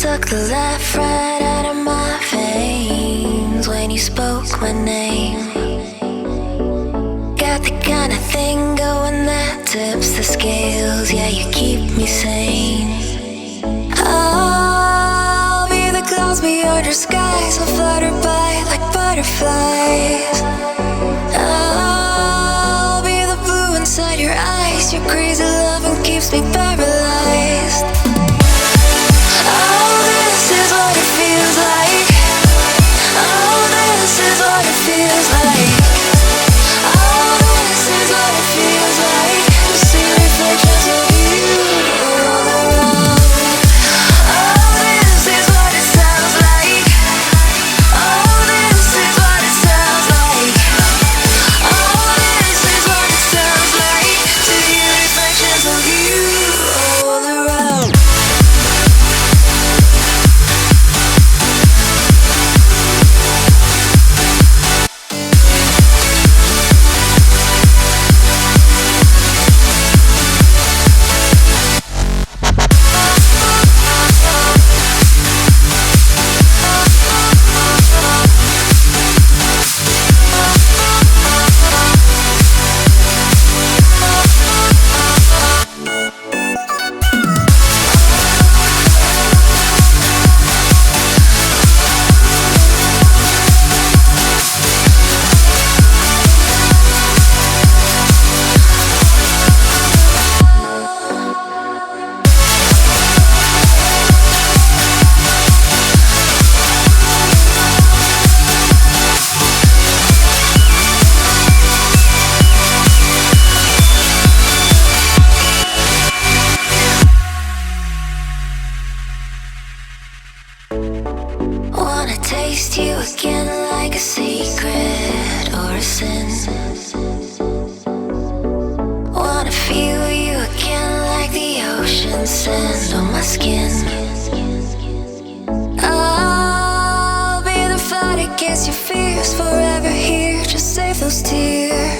Suck the life right out of my veins when you spoke my name. Got the kind of thing going that tips the scales. Yeah, you keep me sane. I'll be the clouds beyond your skies. I'll flutter by like butterflies. I'll be the blue inside your eyes. Your crazy loving keeps me paralyzed. Oh, this is what it feels like. Oh, this is what it feels like. Oh, this is what it feels like to see reflections of you all around. Oh, this is what it sounds like. Oh, this is what it sounds like. Oh, this is what it sounds like to hear reflections of you all around. Wanna taste you again like a secret or a sin. Wanna feel you again like the ocean sand on my skin. I'll be the fight against your fears, forever here, just save those tears.